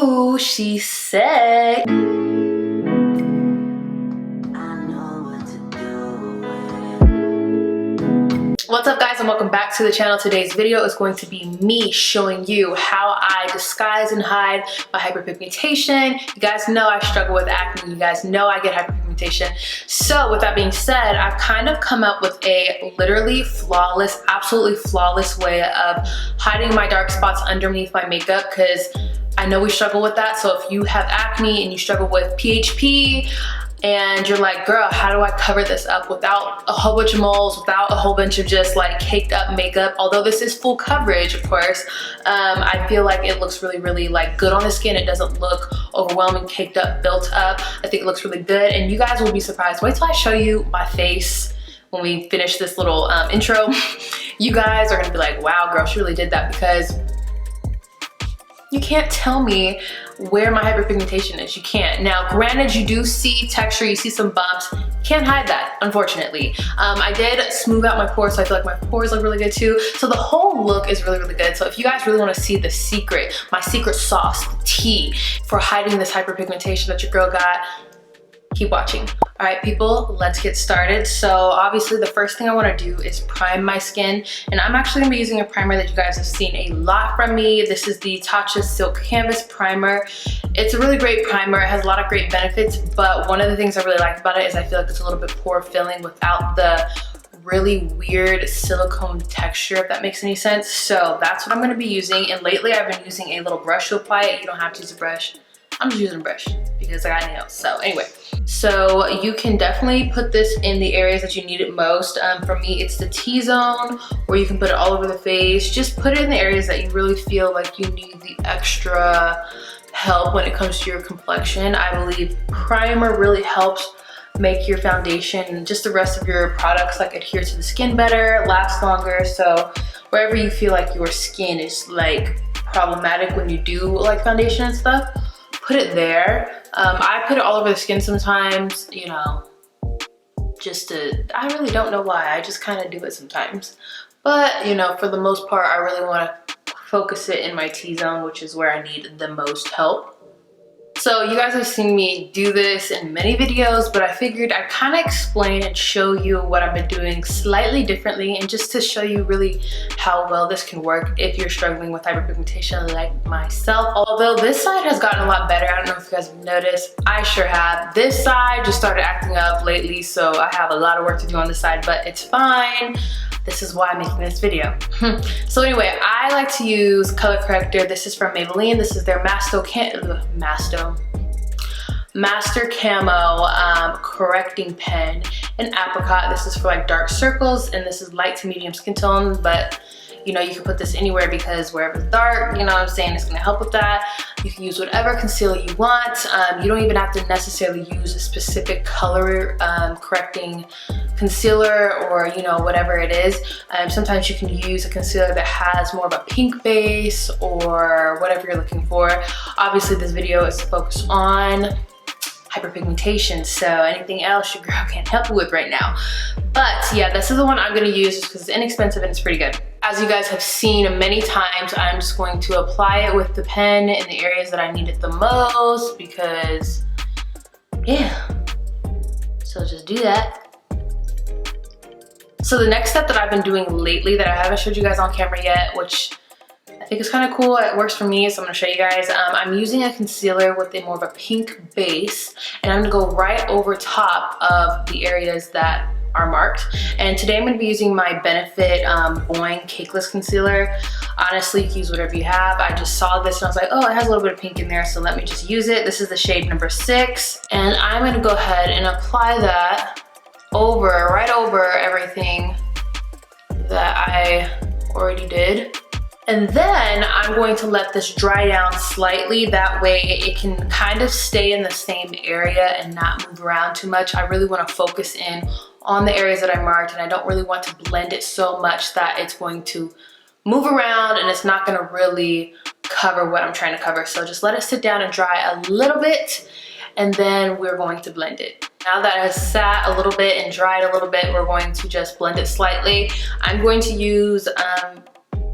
Ooh, she said. What's up guys, and welcome back to the channel. Today's video is going to be me showing you how I disguise and hide my hyperpigmentation. You guys know I struggle with acne. You guys know I get hyperpigmentation. So with that being said, I've kind of come up with a literally flawless, absolutely flawless way of hiding my dark spots underneath my makeup, because I know we struggle with that. So if you have acne and you struggle with PHP, and you're like, girl, how do I cover this up without a whole bunch of moles, without a whole bunch of just like caked up makeup? Although this is full coverage, of course, I feel like it looks really, really like good on the skin. It doesn't look overwhelming, caked up, built up. I think it looks really good, and you guys will be surprised. Wait till I show you my face when we finish this little intro. You guys are gonna be like, wow, girl, she really did that, because you can't tell me where my hyperpigmentation is. You can't. Now, granted, you do see texture, you see some bumps. Can't hide that, unfortunately. I did smooth out my pores, so I feel like my pores look really good too. So the whole look is really, really good. So if you guys really want to see the secret, my secret sauce, the tea for hiding this hyperpigmentation that your girl got, keep watching. All right, people, let's get started. So obviously the first thing I want to do is prime my skin, and I'm actually gonna be using a primer that you guys have seen a lot from me. This is the Tatcha Silk Canvas Primer. It's a really great primer. It has a lot of great benefits, but one of the things I really like about it is I feel like it's a little bit pore filling without the really weird silicone texture, if that makes any sense. So that's what I'm gonna be using, and lately I've been using a little brush to apply it. You don't have to use a brush. I'm just using a brush because I got nails. So anyway, so you can definitely put this in the areas that you need it most. For me, it's the T-zone, or you can put it all over the face. Just put it in the areas that you really feel like you need the extra help when it comes to your complexion. I believe primer really helps make your foundation and just the rest of your products like adhere to the skin better, last longer. So wherever you feel like your skin is like problematic when you do like foundation and stuff, put it there. I put it all over the skin sometimes, you know, I really don't know why, I just kind of do it sometimes. But, you know, for the most part, I really want to focus it in my T-zone, which is where I need the most help. So you guys have seen me do this in many videos, but I figured I'd kind of explain and show you what I've been doing slightly differently, and just to show you really how well this can work if you're struggling with hyperpigmentation like myself. Although this side has gotten a lot better. I don't know if you guys have noticed. I sure have. This side just started acting up lately, so I have a lot of work to do on this side, but it's fine. This is why I'm making this video. So anyway, I like to use color corrector. This is from Maybelline. This is their Master Camo correcting pen in apricot. This is for like dark circles, and this is light to medium skin tone, but you know, you can put this anywhere because wherever it's dark, you know what I'm saying, it's gonna help with that. You can use whatever concealer you want. You don't even have to necessarily use a specific color correcting concealer, or you know, whatever it is. Sometimes you can use a concealer that has more of a pink base or whatever you're looking for. Obviously this video is focused on hyperpigmentation, so anything else your girl can't help you with right now. But yeah, this is the one I'm gonna use just because it's inexpensive and it's pretty good. As you guys have seen many times, I'm just going to apply it with the pen in the areas that I need it the most, because yeah, so just do that. So the next step that I've been doing lately that I haven't showed you guys on camera yet, which I think is kind of cool, it works for me, so I'm gonna show you guys. I'm using a concealer with a more of a pink base, and I'm gonna go right over top of the areas that are marked. And today I'm gonna be using my Benefit Boing Cakeless Concealer. Honestly, you can use whatever you have. I just saw this and I was like, oh, it has a little bit of pink in there, so let me just use it. This is the shade number 6. And I'm gonna go ahead and apply that right over everything that I already did. And then I'm going to let this dry down slightly. That way it can kind of stay in the same area and not move around too much. I really want to focus in on the areas that I marked, and I don't really want to blend it so much that it's going to move around and it's not going to really cover what I'm trying to cover. So just let it sit down and dry a little bit, and then we're going to blend it. Now that it has sat a little bit and dried a little bit, we're going to just blend it slightly. I'm going to use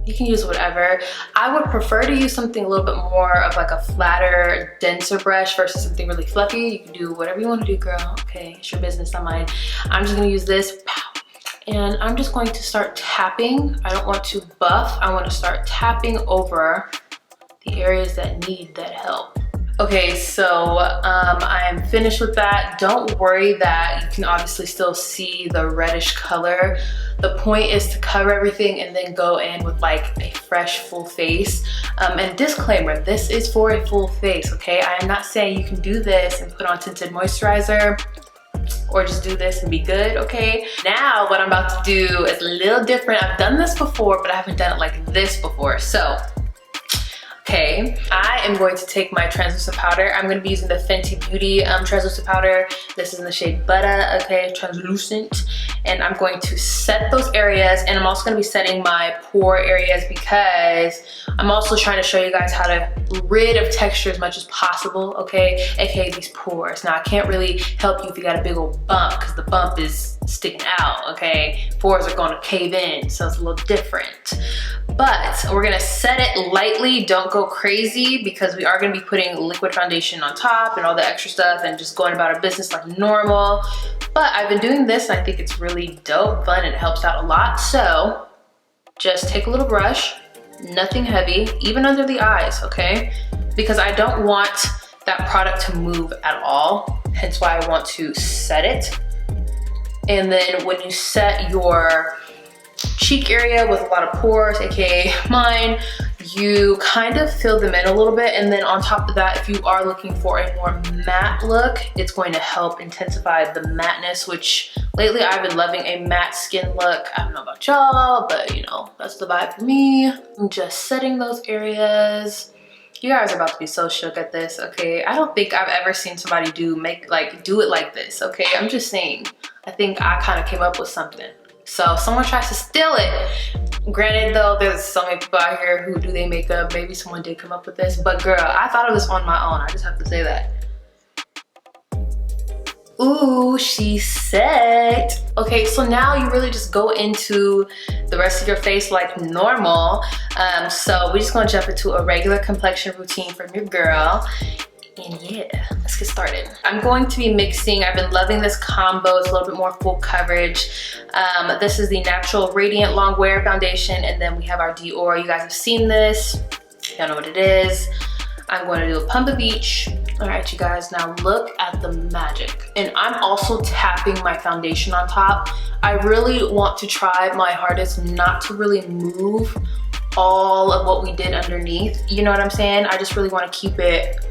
You can use whatever. I would prefer to use something a little bit more of like a flatter, denser brush versus something really fluffy. You can do whatever you want to do, girl. Okay, it's your business, not mine. I'm just gonna use this. And I'm just going to start tapping. I don't want to buff. I want to start tapping over the areas that need that help. Okay, so I'm finished with that. Don't worry that you can obviously still see the reddish color. The point is to cover everything and then go in with like a fresh full face. And disclaimer, this is for a full face, okay? I am not saying you can do this and put on tinted moisturizer or just do this and be good, okay? Now what I'm about to do is a little different. I've done this before, but I haven't done it like this before. So, okay, I am going to take my translucent powder. I'm gonna be using the Fenty Beauty translucent powder. This is in the shade Butter, okay, translucent. And I'm going to set those areas, and I'm also gonna be setting my pore areas because I'm also trying to show you guys how to rid of texture as much as possible, okay? AKA these pores. Now, I can't really help you if you got a big old bump because the bump is sticking out, okay? Pores are gonna cave in, so it's a little different. But we're gonna set it lightly, don't go crazy, because we are gonna be putting liquid foundation on top and all the extra stuff and just going about our business like normal. But I've been doing this and I think it's really dope, fun, and it helps out a lot. So just take a little brush, nothing heavy, even under the eyes, okay? Because I don't want that product to move at all, hence why I want to set it. And then when you set your cheek area with a lot of pores, aka mine, you kind of fill them in a little bit, and then on top of that, if you are looking for a more matte look, it's going to help intensify the matteness, which lately I've been loving a matte skin look. I don't know about y'all, but you know, that's the vibe for me. I'm just setting those areas. You guys are about to be so shook at this, okay? I don't think I've ever seen somebody do it like this, okay? I'm just saying, I think I kind of came up with something. So if someone tries to steal it, granted though, there's so many people out here who do their makeup, maybe someone did come up with this, but girl, I thought of this on my own, I just have to say that. Ooh, she's set. Okay, so now you really just go into the rest of your face like normal. So we're just gonna jump into a regular complexion routine from your girl. And yeah, let's get started. I'm going to be mixing, I've been loving this combo, it's a little bit more full coverage. This is the Natural Radiant Long Wear Foundation, and then we have our Dior. You guys have seen this, y'all know what it is. I'm going to do a pump of each. All right, you guys, now look at the magic. And I'm also tapping my foundation on top. I really want to try my hardest not to really move all of what we did underneath. You know what I'm saying? I just really want to keep it,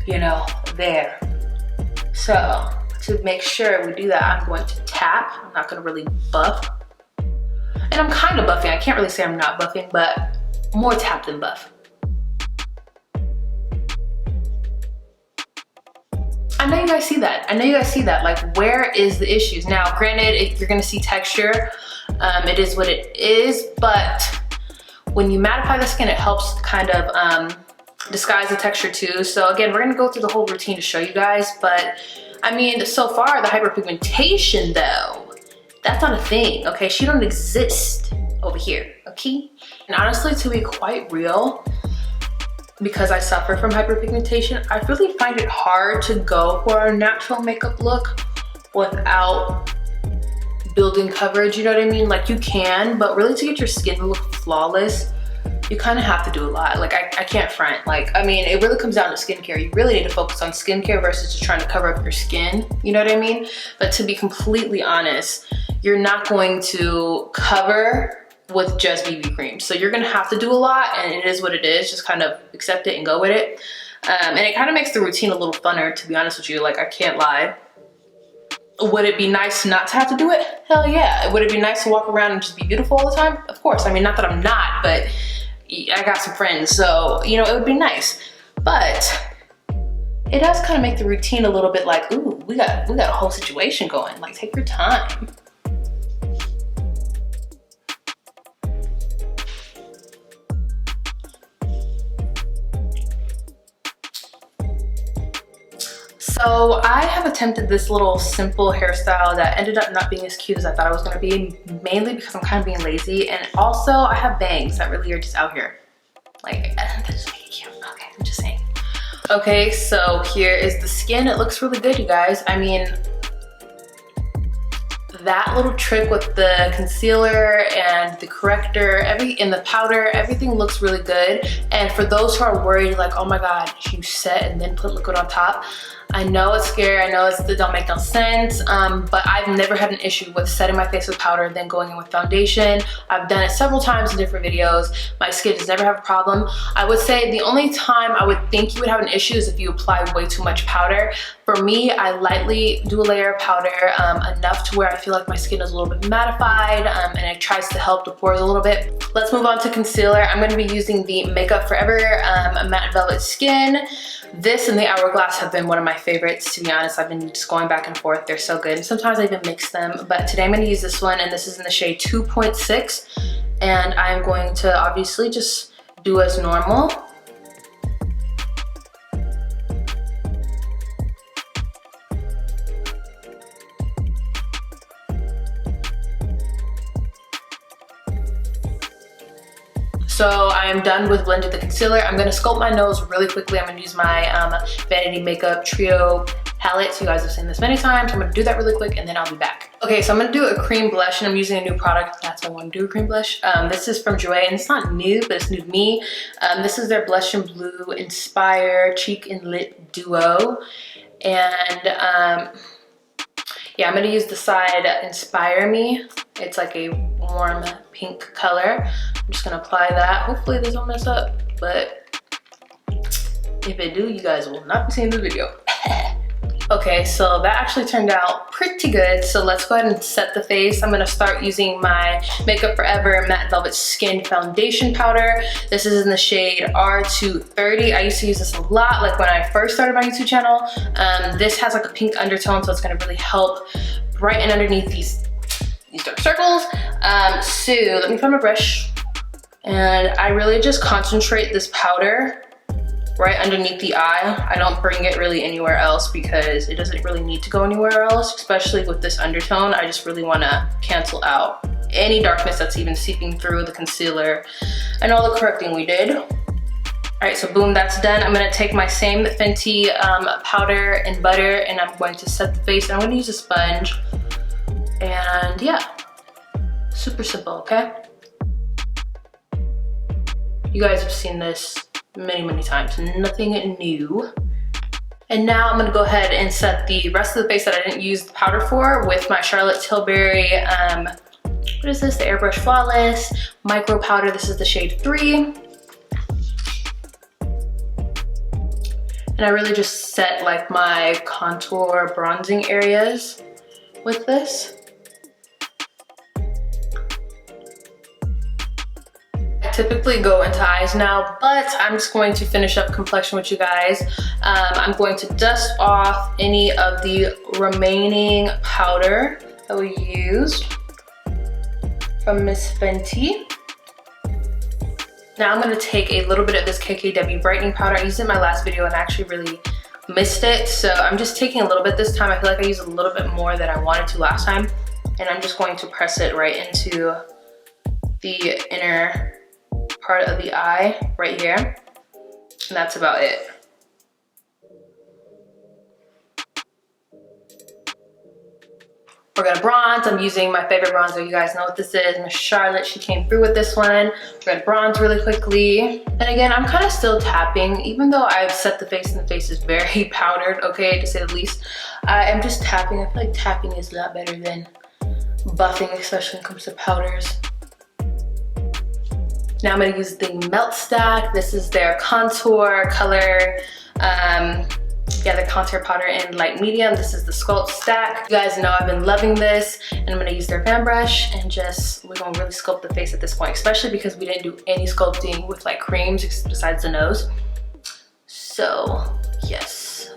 you know, there. So to make sure we do that, I'm going to tap. I'm not gonna really buff. And I'm kind of buffing. I can't really say I'm not buffing, but more tap than buff. I know you guys see that. I know you guys see that. Like, where is the issues? Now, granted, you're gonna see texture. It is what it is, but when you mattify the skin, it helps kind of disguise the texture too. So again, we're gonna go through the whole routine to show you guys, but I mean, so far the hyperpigmentation though, that's not a thing, okay? She don't exist over here, okay? And honestly, to be quite real, because I suffer from hyperpigmentation, I really find it hard to go for a natural makeup look without building coverage, you know what I mean? Like, you can, but really to get your skin to look flawless, you kind of have to do a lot. Like, I can't front. Like, I mean, it really comes down to skincare. You really need to focus on skincare versus just trying to cover up your skin, you know what I mean? But to be completely honest, you're not going to cover with just BB cream. So you're gonna have to do a lot, and it is what it is. Just kind of accept it and go with it. And it kind of makes the routine a little funner, to be honest with you. Like, I can't lie. Would it be nice not to have to do it? Hell yeah. Would it be nice to walk around and just be beautiful all the time? Of course. I mean, not that I'm not, but I got some friends, so, you know, it would be nice. But it does kind of make the routine a little bit like, ooh, we got a whole situation going. Like, take your time. So I have attempted this little simple hairstyle that ended up not being as cute as I thought it was gonna be, mainly because I'm kind of being lazy, and also I have bangs that really are just out here. Like, they're just really cute. Okay, I'm just saying. Okay, so here is the skin. It looks really good, you guys. I mean, that little trick with the concealer and the corrector, and the powder, everything looks really good. And for those who are worried, like, oh my God, you set and then put liquid on top, I know it's scary, I know it don't make no sense, but I've never had an issue with setting my face with powder and then going in with foundation. I've done it several times in different videos. My skin does never have a problem. I would say the only time I would think you would have an issue is if you apply way too much powder. For me, I lightly do a layer of powder, enough to where I feel like my skin is a little bit mattified, and it tries to help the pores a little bit. Let's move on to concealer. I'm going to be using the Makeup Forever Matte Velvet Skin. This and the Hourglass have been one of my favorites, to be honest. I've been just going back and forth. They're so good. Sometimes I even mix them, but today I'm going to use this one, and this is in the shade 2.6, and I'm going to obviously just do as normal. So I am done with blending the concealer. I'm gonna sculpt my nose really quickly. I'm gonna use my Vanity Makeup Trio palette. So you guys have seen this many times. I'm gonna do that really quick and then I'll be back. Okay, so I'm gonna do a cream blush, and I'm using a new product. That's why I wanna do a cream blush. This is from Jouer, and it's not new, but it's new to me. This is their Blush and Blue Inspire Cheek and Lip Duo. And yeah, I'm gonna use the side Inspire Me. It's like a warm pink color. I'm just gonna apply that. Hopefully this don't mess up, but if it do, you guys will not be seeing the video. Okay, so that actually turned out pretty good. So let's go ahead and set the face. I'm gonna start using my Makeup Forever Matte Velvet Skin Foundation Powder. This is in the shade R230. I used to use this a lot, like when I first started my YouTube channel. This has like a pink undertone, so it's gonna really help brighten underneath these dark circles. So let me find my brush. And I really just concentrate this powder right underneath the eye. I don't bring it really anywhere else because it doesn't really need to go anywhere else, especially with this undertone. I just really wanna cancel out any darkness that's even seeping through the concealer and all the correcting we did. All right, so boom, that's done. I'm gonna take my same Fenty powder and butter, and I'm going to set the face. I'm gonna use a sponge. And yeah, super simple, okay? You guys have seen this many times, nothing new. And now I'm gonna go ahead and set the rest of the face that I didn't use the powder for with my Charlotte Tilbury, what is this? The Airbrush Flawless Micro Powder. This is the shade 3. And I really just set like my contour bronzing areas with this. Typically go into eyes now, but I'm just going to finish up complexion with you guys. I'm going to dust off any of the remaining powder that we used from Miss Fenty. Now I'm going to take a little bit of this KKW brightening powder. I used it in my last video and I actually really missed it, so I'm just taking a little bit this time. I feel like I used a little bit more than I wanted to last time, and I'm just going to press it right into the inner part of the eye right here, and that's about it. We're gonna bronze. I'm using my favorite bronzer. You guys know what this is. Miss Charlotte, she came through with this one. We're gonna bronze really quickly. And again, I'm kind of still tapping, even though I've set the face and the face is very powdered, okay, to say the least. I am just tapping. I feel like tapping is a lot better than buffing, especially when it comes to powders. Now I'm gonna use the Melt Stack. This is their contour color, the contour powder in light medium. This is the Sculpt Stack. You guys know I've been loving this, and I'm gonna use their fan brush and we're gonna really sculpt the face at this point, especially because we didn't do any sculpting with like creams besides the nose. So, yes.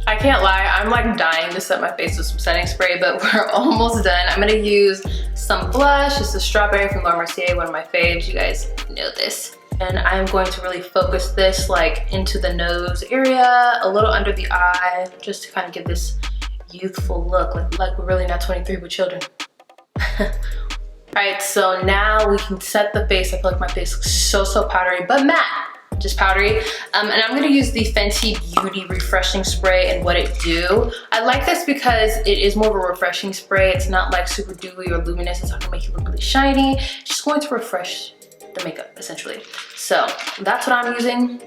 I can't lie, I'm like dying to set my face with some setting spray, but we're almost done. I'm gonna use some blush. It's the Strawberry from Laura Mercier, one of my faves. You guys know this. And I'm going to really focus this like into the nose area, a little under the eye, just to kind of give this youthful look, like we're really not 23, we're children. Alright, so now we can set the face. I feel like my face looks so powdery, but matte, just powdery. And I'm gonna use the Fenty Beauty Refreshing Spray and What It Do. I like this because it is more of a refreshing spray. It's not like super dewy or luminous. It's not gonna make you look really shiny. It's just going to refresh the makeup, essentially. So that's what I'm using.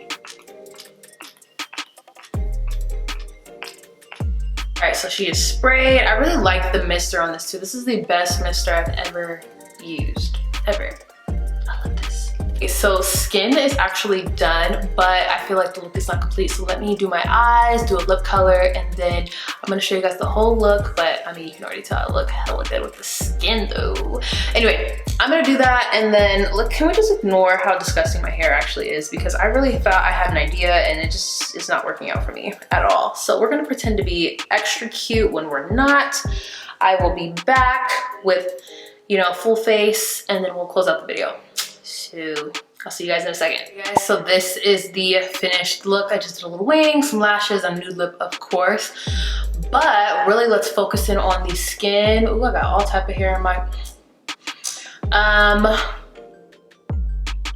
All right, so she is sprayed. I really like the mister on this too. This is the best mister I've ever used, ever. I love this. Okay, so skin is actually done, but I feel like the look is not complete. So let me do my eyes, do a lip color, and then I'm gonna show you guys the whole look, but I mean, you can already tell I look hella good with the skin though. Anyway, I'm gonna do that, and then look, can we just ignore how disgusting my hair actually is, because I really thought I had an idea and it just is not working out for me at all. So we're gonna pretend to be extra cute when we're not. I will be back with, you know, full face, and then we'll close out the video. So I'll see you guys in a second. Okay, guys, so this is the finished look. I just did a little wing, some lashes, a nude lip, of course. But really, let's focus in on the skin. Ooh, I got all type of hair in my...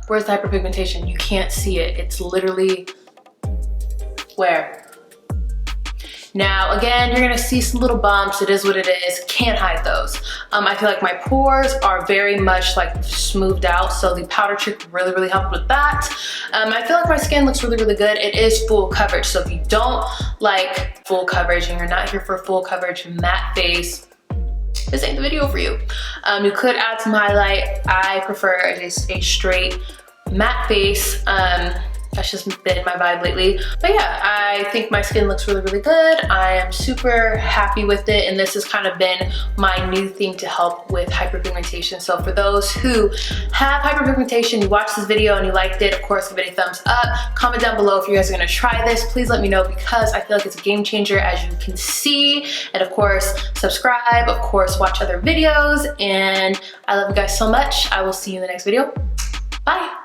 where's the hyperpigmentation? You can't see it. It's literally where? Now, again, you're gonna see some little bumps. It is what it is. Can't hide those. I feel like my pores are very much like smoothed out, so the powder trick really helped with that. I feel like my skin looks really good. It is full coverage, so if you don't like full coverage and you're not here for full coverage matte face, this ain't the video for you. You could add some highlight. I prefer just a straight matte face. That's just been my vibe lately. But yeah, I think my skin looks really good. I am super happy with it, and this has kind of been my new thing to help with hyperpigmentation. So for those who have hyperpigmentation, you watched this video and you liked it, of course, give it a thumbs up. Comment down below if you guys are gonna try this. Please let me know, because I feel like it's a game changer, as you can see. And of course, subscribe, of course, watch other videos. And I love you guys so much. I will see you in the next video. Bye.